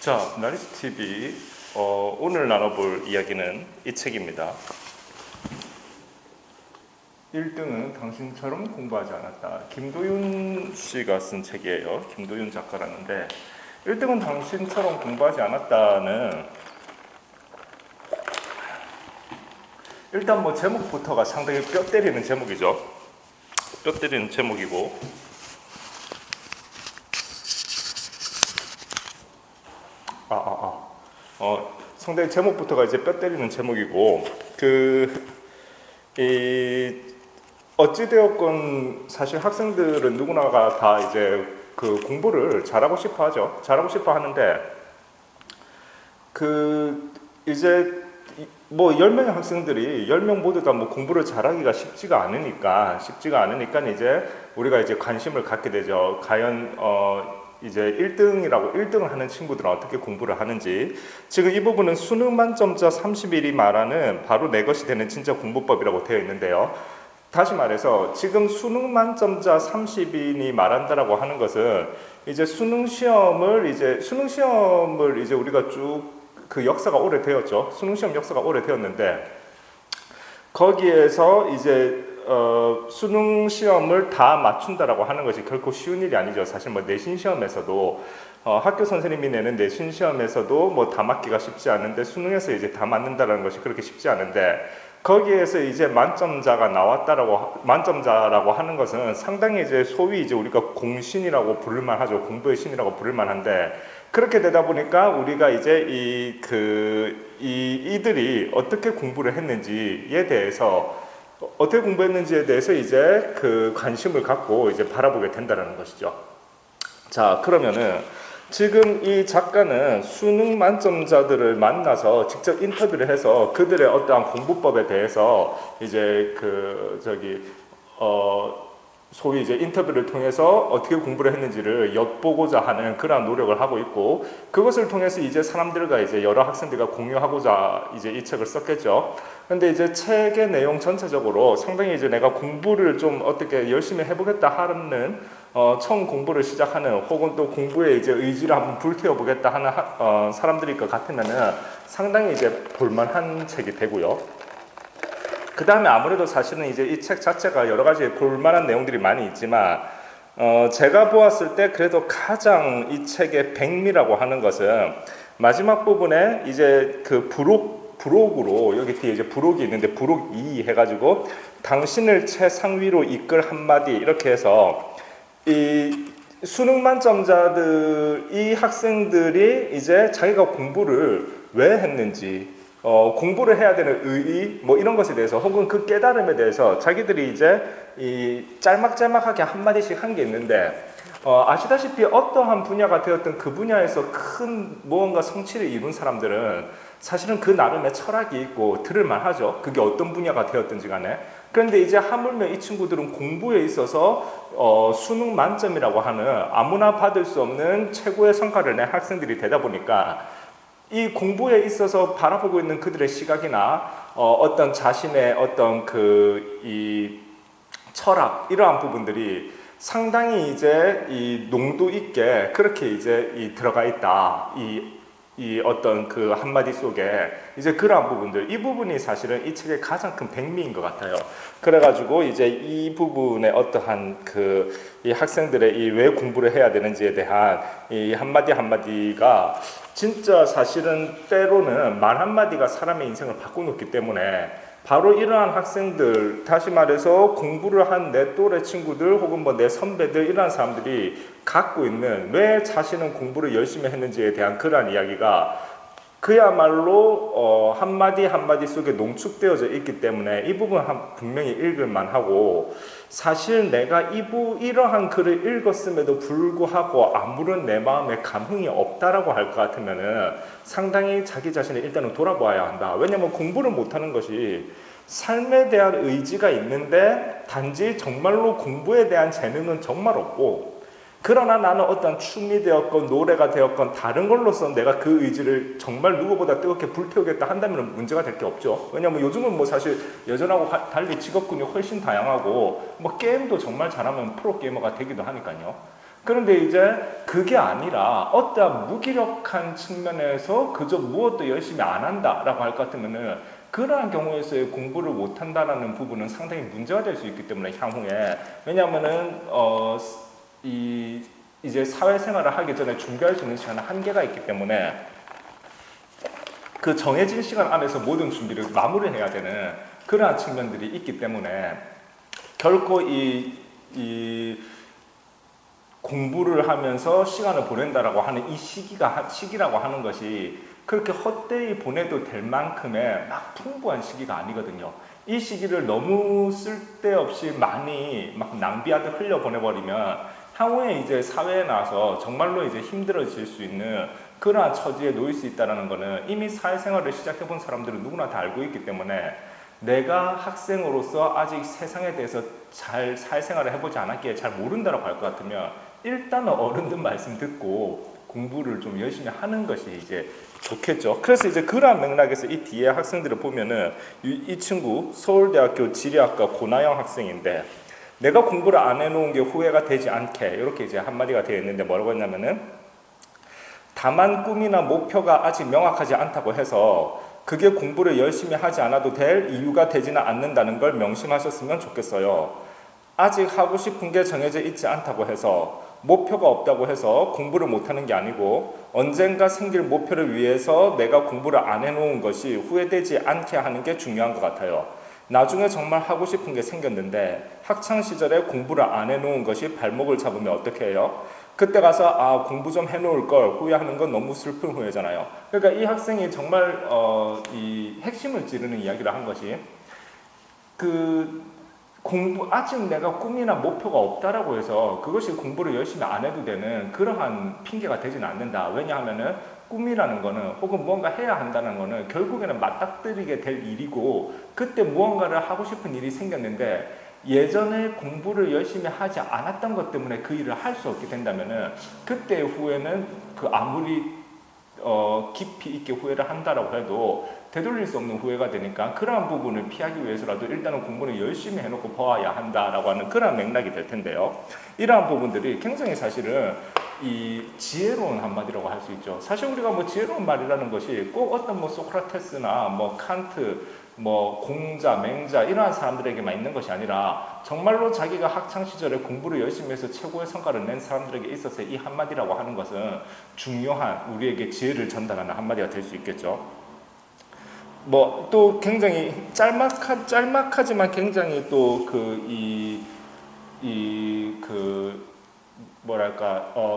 자, 나리스 TV 오늘 나눠볼 이야기는 이 책입니다. 1등은 당신처럼 공부하지 않았다. 김도윤 씨가 쓴 책이에요. 김도윤 작가라는데 1등은 당신처럼 공부하지 않았다는 일단 뭐 제목부터가 상당히 뼈 때리는 제목이죠. 뼈 때리는 제목이고 상당히 제목부터가 이제 뼈 때리는 제목이고 어찌되었건 사실 학생들은 누구나가 다 이제 그 공부를 잘하고 싶어 하죠. 잘하고 싶어 하는데 이제 뭐 10명의 학생들이 10명 모두 다 뭐 공부를 잘하기가 쉽지가 않으니까 이제 우리가 이제 관심을 갖게 되죠. 과연 이제 1등을 하는 친구들은 어떻게 공부를 하는지. 지금 이 부분은 수능 만점자 30일이 말하는 바로 내 것이 되는 진짜 공부법이라고 되어 있는데요. 다시 말해서 지금 수능 만점자 30인이 말한다라고 하는 것은 이제 수능 시험을 이제 우리가 쭉 그 역사가 오래되었죠. 수능 시험 역사가 오래되었는데 거기에서 이제 수능 시험을 다 맞춘다라고 하는 것이 결코 쉬운 일이 아니죠. 사실 뭐 내신 시험에서도 학교 선생님이 내는 내신 시험에서도 뭐 다 맞기가 쉽지 않은데 수능에서 이제 다 맞는다라는 것이 그렇게 쉽지 않은데 거기에서 이제 만점자라고 하는 것은 상당히 이제 소위 이제 우리가 공신이라고 부를만 하죠. 공부의 신이라고 부를만 한데 그렇게 되다 보니까 우리가 이제 이들이 어떻게 공부를 했는지에 대해서 이제 그 관심을 갖고 이제 바라보게 된다는 것이죠. 자, 그러면은 지금 이 작가는 수능 만점자들을 만나서 직접 인터뷰를 해서 그들의 어떠한 공부법에 대해서 이제 소위 이제 인터뷰를 통해서 어떻게 공부를 했는지를 엿보고자 하는 그러한 노력을 하고 있고 그것을 통해서 이제 사람들과 이제 여러 학생들과 공유하고자 이제 이 책을 썼겠죠. 근데 이제 책의 내용 전체적으로 상당히 이제 내가 공부를 좀 어떻게 열심히 해보겠다 하는 처음 공부를 시작하는 혹은 또 공부에 이제 의지를 한번 불태워보겠다 하는 사람들일 것 같으면은 상당히 이제 볼만한 책이 되고요. 그 다음에 아무래도 사실은 이제 이 책 자체가 여러 가지 볼만한 내용들이 많이 있지만 제가 보았을 때 그래도 가장 이 책의 백미라고 하는 것은 마지막 부분에 이제 그 부록으로 여기 뒤에 이제 부록이 있는데 부록 2 해가지고 당신을 최상위로 이끌 한마디 이렇게 해서 이 수능 만점자들 이 학생들이 이제 자기가 공부를 왜 했는지 공부를 해야 되는 의의 뭐 이런 것에 대해서 혹은 그 깨달음에 대해서 자기들이 이제 이 짤막짤막하게 한마디씩 한 게 있는데 아시다시피 어떠한 분야가 되었든 그 분야에서 큰 무언가 성취를 이룬 사람들은 사실은 그 나름의 철학이 있고 들을만 하죠. 그게 어떤 분야가 되었든지 간에. 그런데 이제 하물며 이 친구들은 공부에 있어서 수능 만점이라고 하는 아무나 받을 수 없는 최고의 성과를 낸 학생들이 되다 보니까 이 공부에 있어서 바라보고 있는 그들의 시각이나 어떤 자신의 어떤 이 철학 이러한 부분들이 상당히 이제 이 농도 있게 그렇게 이제 들어가 있다. 이 어떤 그 한마디 속에 이제 그러한 부분들 이 부분이 사실은 이 책의 가장 큰 백미인 것 같아요. 그래가지고 이제 이 부분의 어떠한 이 학생들의 이 왜 공부를 해야 되는지에 대한 이 한마디 한마디가 진짜 사실은 때로는 말 한마디가 사람의 인생을 바꿔놓기 때문에 바로 이러한 학생들, 다시 말해서 공부를 한 내 또래 친구들 혹은 뭐 내 선배들 이러한 사람들이 갖고 있는 왜 자신은 공부를 열심히 했는지에 대한 그러한 이야기가 그야말로 한마디 한마디 속에 농축되어져 있기 때문에 이 부분 분명히 읽을만 하고 사실 내가 이러한 글을 읽었음에도 불구하고 아무런 내 마음에 감흥이 없다라고 할 것 같으면은 상당히 자기 자신을 일단은 돌아봐야 한다. 왜냐하면 공부를 못하는 것이 삶에 대한 의지가 있는데 단지 정말로 공부에 대한 재능은 정말 없고 그러나 나는 어떤 춤이 되었건 노래가 되었건 다른 걸로서 내가 그 의지를 정말 누구보다 뜨겁게 불태우겠다 한다면 문제가 될 게 없죠. 왜냐하면 요즘은 뭐 사실 예전하고 달리 직업군이 훨씬 다양하고 뭐 게임도 정말 잘하면 프로게이머가 되기도 하니까요. 그런데 이제 그게 아니라 어떠한 무기력한 측면에서 그저 무엇도 열심히 안 한다라고 할 것 같으면은 그러한 경우에서의 공부를 못 한다라는 부분은 상당히 문제가 될 수 있기 때문에 향후에 왜냐하면은 이제 사회생활을 하기 전에 준비할 수 있는 시간은 한계가 있기 때문에 그 정해진 시간 안에서 모든 준비를 마무리해야 되는 그러한 측면들이 있기 때문에 결코 이 공부를 하면서 시간을 보낸다라고 하는 이 시기라고 하는 것이 그렇게 헛되이 보내도 될 만큼의 막 풍부한 시기가 아니거든요. 이 시기를 너무 쓸데없이 많이 막 낭비하듯 흘려보내버리면 향후에 이제 사회에 나와서 정말로 이제 힘들어질 수 있는 그러한 처지에 놓일 수 있다는 것은 이미 사회생활을 시작해본 사람들은 누구나 다 알고 있기 때문에 내가 학생으로서 아직 세상에 대해서 잘 사회생활을 해보지 않았기에 잘 모른다고 할 것 같으면 일단은 어른들 말씀 듣고 공부를 좀 열심히 하는 것이 이제 좋겠죠. 그래서 이제 그러한 맥락에서 이 뒤에 학생들을 보면은 이 친구 서울대학교 지리학과 고나영 학생인데 내가 공부를 안 해놓은 게 후회가 되지 않게 이렇게 이제 한마디가 되어 있는데 뭐라고 했냐면은 다만 꿈이나 목표가 아직 명확하지 않다고 해서 그게 공부를 열심히 하지 않아도 될 이유가 되지는 않는다는 걸 명심하셨으면 좋겠어요. 아직 하고 싶은 게 정해져 있지 않다고 해서 목표가 없다고 해서 공부를 못하는 게 아니고 언젠가 생길 목표를 위해서 내가 공부를 안 해놓은 것이 후회되지 않게 하는 게 중요한 것 같아요. 나중에 정말 하고 싶은 게 생겼는데 학창시절에 공부를 안 해놓은 것이 발목을 잡으면 어떻게 해요? 그때 가서 공부 좀 해놓을 걸 후회하는 건 너무 슬픈 후회잖아요. 그러니까 이 학생이 정말 이 핵심을 찌르는 이야기를 한 것이 아직 내가 꿈이나 목표가 없다라고 해서 그것이 공부를 열심히 안 해도 되는 그러한 핑계가 되지는 않는다. 왜냐하면은 꿈이라는 거는 혹은 무언가 해야 한다는 거는 결국에는 맞닥뜨리게 될 일이고 그때 무언가를 하고 싶은 일이 생겼는데 예전에 공부를 열심히 하지 않았던 것 때문에 그 일을 할 수 없게 된다면은 그때 후에는 그 아무리 깊이 있게 후회를 한다라고 해도 되돌릴 수 없는 후회가 되니까 그러한 부분을 피하기 위해서라도 일단은 공부를 열심히 해놓고 보아야 한다라고 하는 그러한 맥락이 될 텐데요. 이러한 부분들이 굉장히 사실은 이 지혜로운 한마디라고 할 수 있죠. 사실 우리가 뭐 지혜로운 말이라는 것이 꼭 어떤 뭐 소크라테스나 뭐 칸트 뭐 공자, 맹자 이러한 사람들에게만 있는 것이 아니라 정말로 자기가 학창시절에 공부를 열심히 해서 최고의 성과를 낸 사람들에게 있어서 이 한마디라고 하는 것은 중요한 우리에게 지혜를 전달하는 한마디가 될 수 있겠죠. 뭐 또 굉장히 짤막하지만 굉장히 또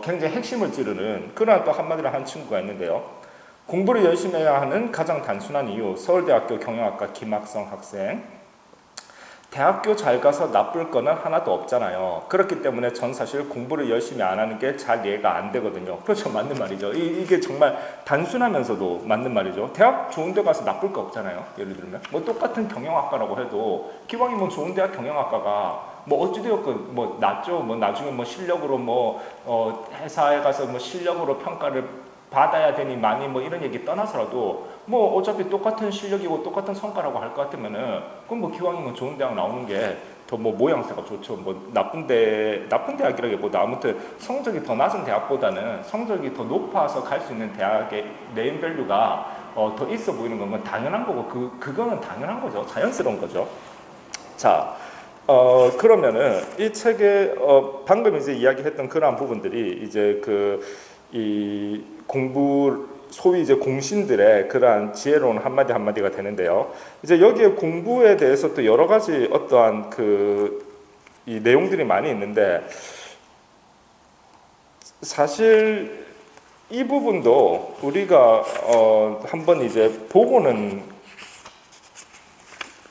굉장히 핵심을 찌르는 그런 또 한마디를 한 친구가 있는데요. 공부를 열심히 해야 하는 가장 단순한 이유, 서울대학교 경영학과 김학성 학생. 대학교 잘 가서 나쁠 거는 하나도 없잖아요. 그렇기 때문에 전 사실 공부를 열심히 안 하는 게 잘 이해가 안 되거든요. 그렇죠. 맞는 말이죠. 이게 정말 단순하면서도 맞는 말이죠. 대학 좋은 데 가서 나쁠 거 없잖아요. 예를 들면 뭐 똑같은 경영학과라고 해도 기왕이면 좋은 대학 경영학과가 뭐 어찌되었건 뭐 낫죠. 뭐 나중에 뭐 실력으로 회사에 가서 뭐 실력으로 평가를 받아야 되니 많이 뭐 이런 얘기 떠나서라도 뭐 어차피 똑같은 실력이고 똑같은 성과라고 할 것 같으면은 그럼 뭐 기왕이면 좋은 대학 나오는 게 더 뭐 모양새가 좋죠. 뭐 나쁜 대학이라기보다 아무튼 성적이 더 낮은 대학보다는 성적이 더 높아서 갈 수 있는 대학의 네임밸류가 더 있어 보이는 건 당연한 거고 그거는 당연한 거죠. 자연스러운 거죠. 자. 그러면은 이 책에 방금 이제 이야기했던 그러한 부분들이 이제 이 공부 소위 이제 공신들의 그러한 지혜로운 한마디 한마디가 되는데요. 이제 여기에 공부에 대해서 또 여러 가지 어떠한 이 내용들이 많이 있는데 사실 이 부분도 우리가 한번 이제 보고는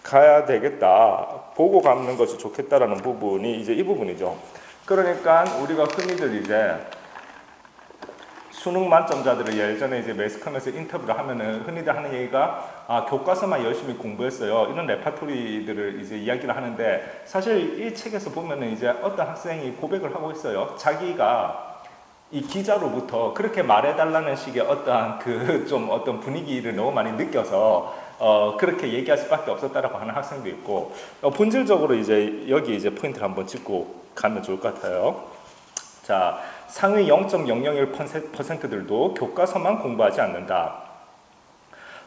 가야 되겠다. 보고 가는 것이 좋겠다라는 부분이 이제 이 부분이죠. 그러니까 우리가 흔히들 이제 수능 만점자들을 예전에 이제 매스컴에서 인터뷰를 하면은 흔히들 하는 얘기가 교과서만 열심히 공부했어요. 이런 레파토리들을 이제 이야기를 하는데 사실 이 책에서 보면은 이제 어떤 학생이 고백을 하고 있어요. 자기가 이 기자로부터 그렇게 말해달라는 식의 어떠한 어떤 분위기를 너무 많이 느껴서 그렇게 얘기할 수밖에 없었다라고 하는 학생도 있고 본질적으로 이제 여기 이제 포인트를 한번 짚고 가면 좋을 것 같아요. 자, 자, 상위 0.001%들도 교과서만 공부하지 않는다.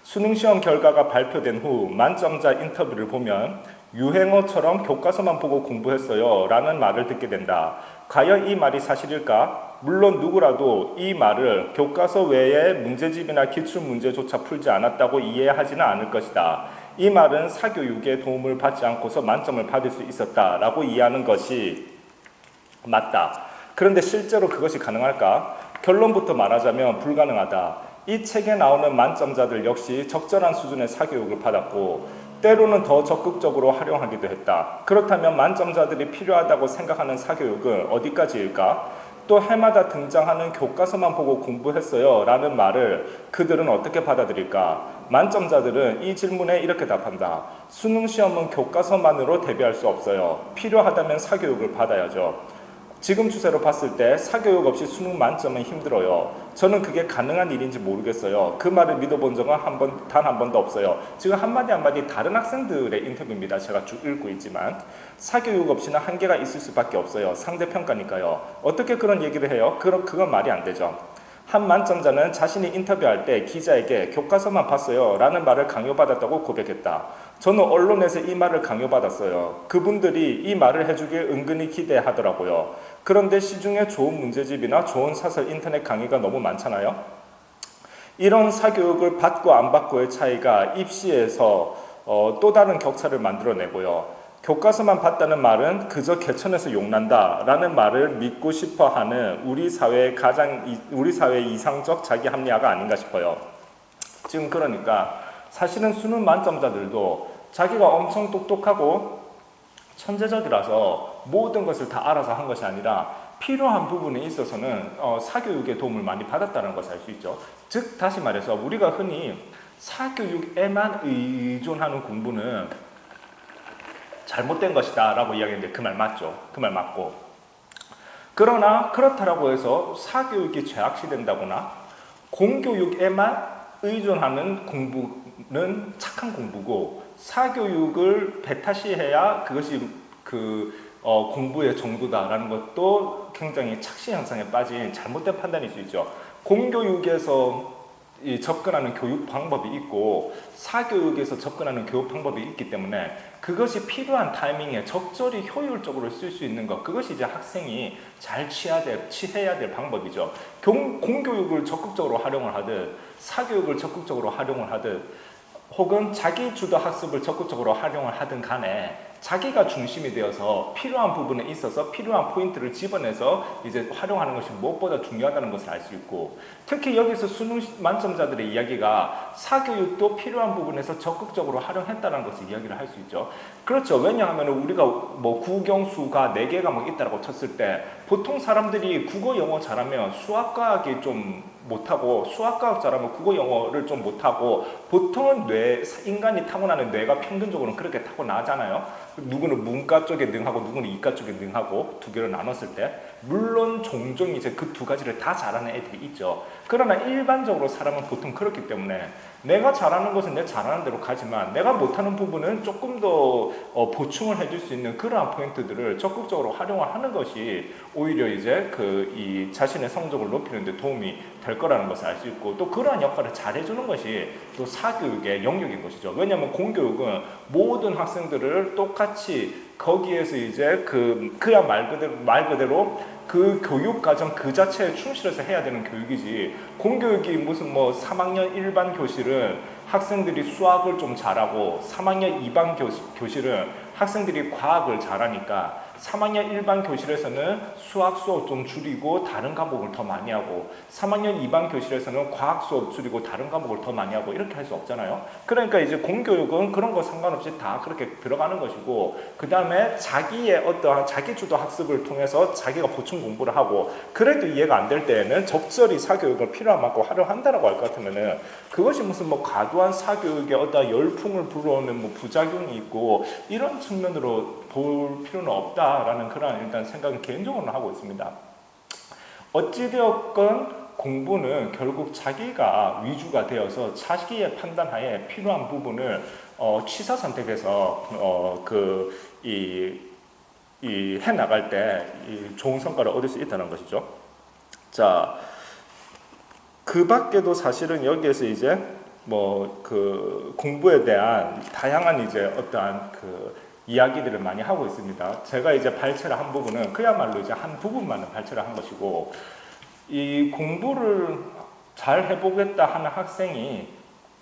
수능시험 결과가 발표된 후 만점자 인터뷰를 보면 유행어처럼 교과서만 보고 공부했어요 라는 말을 듣게 된다. 과연 이 말이 사실일까? 물론 누구라도 이 말을 교과서 외에 문제집이나 기출문제조차 풀지 않았다고 이해하지는 않을 것이다. 이 말은 사교육에 도움을 받지 않고서 만점을 받을 수 있었다라고 이해하는 것이 맞다. 그런데 실제로 그것이 가능할까? 결론부터 말하자면 불가능하다. 이 책에 나오는 만점자들 역시 적절한 수준의 사교육을 받았고 때로는 더 적극적으로 활용하기도 했다. 그렇다면 만점자들이 필요하다고 생각하는 사교육은 어디까지일까? 또 해마다 등장하는 교과서만 보고 공부했어요 라는 말을 그들은 어떻게 받아들일까? 만점자들은 이 질문에 이렇게 답한다. 수능시험은 교과서만으로 대비할 수 없어요. 필요하다면 사교육을 받아야죠. 지금 추세로 봤을 때 사교육 없이 수능 만점은 힘들어요. 저는 그게 가능한 일인지 모르겠어요. 그 말을 믿어본 적은 단 한 번도 없어요. 지금 한마디 다른 학생들의 인터뷰입니다. 제가 쭉 읽고 있지만 사교육 없이는 한계가 있을 수밖에 없어요. 상대평가니까요. 어떻게 그런 얘기를 해요? 그건 말이 안 되죠. 한 만점자는 자신이 인터뷰할 때 기자에게 교과서만 봤어요 라는 말을 강요받았다고 고백했다. 저는 언론에서 이 말을 강요받았어요. 그분들이 이 말을 해주길 은근히 기대하더라고요. 그런데 시중에 좋은 문제집이나 좋은 사설 인터넷 강의가 너무 많잖아요. 이런 사교육을 받고 안 받고의 차이가 입시에서 또 다른 격차를 만들어내고요. 교과서만 봤다는 말은 그저 개천에서 용난다 라는 말을 믿고 싶어하는 우리 사회의 이상적 자기 합리화가 아닌가 싶어요. 지금 그러니까 사실은 수능 만점자들도 자기가 엄청 똑똑하고 천재적이라서 모든 것을 다 알아서 한 것이 아니라 필요한 부분에 있어서는 사교육의 도움을 많이 받았다는 것을 알 수 있죠. 즉 다시 말해서 우리가 흔히 사교육에만 의존하는 공부는 잘못된 것이다 라고 이야기했는데 그 말 맞죠. 그 말 맞고. 그러나 그렇다라고 해서 사교육이 죄악시된다거나 공교육에만 의존하는 공부는 착한 공부고 사교육을 배타시해야 그것이 공부의 정도다라는 것도 굉장히 착시 현상에 빠진 잘못된 판단일 수 있죠. 공교육에서 접근하는 교육 방법이 있고 사교육에서 접근하는 교육 방법이 있기 때문에 그것이 필요한 타이밍에 적절히 효율적으로 쓸 수 있는 것, 그것이 이제 학생이 잘 취해야 될 방법이죠. 공교육을 적극적으로 활용을 하듯 사교육을 적극적으로 활용을 하듯 혹은 자기주도 학습을 적극적으로 활용을 하든 간에 자기가 중심이 되어서 필요한 부분에 있어서 필요한 포인트를 집어내서 이제 활용하는 것이 무엇보다 중요하다는 것을 알 수 있고, 특히 여기서 수능 만점자들의 이야기가 사교육도 필요한 부분에서 적극적으로 활용했다는 것을 이야기를 할 수 있죠. 그렇죠. 왜냐하면 우리가 뭐 국영수가 4개 과목 있다고 쳤을 때 보통 사람들이 국어 영어 잘하면 수학과학이 좀 못하고 수학과학 잘하면 국어 영어를 좀 못하고 보통은 인간이 타고나는 뇌가 평균적으로는 그렇게 타고나잖아요. 누구는 문과 쪽에 능하고 누구는 이과 쪽에 능하고 두 개로 나눴을 때 물론 종종 이제 그 두 가지를 다 잘하는 애들이 있죠. 그러나 일반적으로 사람은 보통 그렇기 때문에 내가 잘하는 것은 내 잘하는 대로 가지만 내가 못하는 부분은 조금 더 보충을 해줄 수 있는 그러한 포인트들을 적극적으로 활용을 하는 것이 오히려 이제 이 자신의 성적을 높이는 데 도움이 될 거라는 것을 알 수 있고, 또 그러한 역할을 잘 해주는 것이 또 사교육의 영역인 것이죠. 왜냐하면 공교육은 모든 학생들을 똑같이 거기에서 이제 그야 말 그대로 그 교육 과정 그 자체에 충실해서 해야 되는 교육이지, 공교육이 무슨 뭐 3학년 일반 교실은 학생들이 수학을 좀 잘하고 3학년 2반 교실은 학생들이 과학을 잘하니까 3학년 일반 교실에서는 수학 수업 좀 줄이고 다른 과목을 더 많이 하고 3학년 2반 교실에서는 과학 수업 줄이고 다른 과목을 더 많이 하고 이렇게 할 수 없잖아요. 그러니까 이제 공교육은 그런 거 상관없이 다 그렇게 들어가는 것이고, 그 다음에 자기의 어떠한 자기주도 학습을 통해서 자기가 보충 공부를 하고, 그래도 이해가 안 될 때에는 적절히 사교육을 필요한 만큼 활용한다라고 할 것 같으면은 그것이 무슨 뭐 과도한 사교육의 어떤 열풍을 불러오는 뭐 부작용이 있고 이런 측면으로 볼 필요는 없다라는 그런 일단 생각은 개인적으로는 하고 있습니다. 어찌되었건 공부는 결국 자기가 위주가 되어서 자기의 판단하에 필요한 부분을 취사 선택해서 해 나갈 때 좋은 성과를 얻을 수 있다는 것이죠. 자, 그 밖에도 사실은 여기에서 이제 뭐 그 공부에 대한 다양한 이제 어떠한 그 이야기들을 많이 하고 있습니다. 제가 이제 발췌를 한 부분은 그야말로 이제 한 부분만은 발췌를 한 것이고, 이 공부를 잘 해보겠다 하는 학생이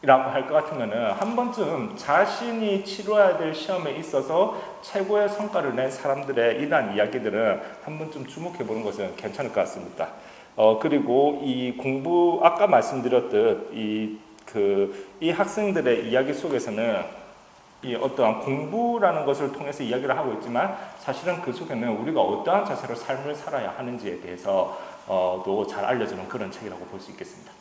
라고 할 것 같으면은 한 번쯤 자신이 치러야 될 시험에 있어서 최고의 성과를 낸 사람들의 이러한 이야기들은 한 번쯤 주목해 보는 것은 괜찮을 것 같습니다. 그리고 이 공부, 아까 말씀드렸듯 이 학생들의 이야기 속에서는 이 어떠한 공부라는 것을 통해서 이야기를 하고 있지만, 사실은 그 속에는 우리가 어떠한 자세로 삶을 살아야 하는지에 대해서 도 잘 알려주는 그런 책이라고 볼 수 있겠습니다.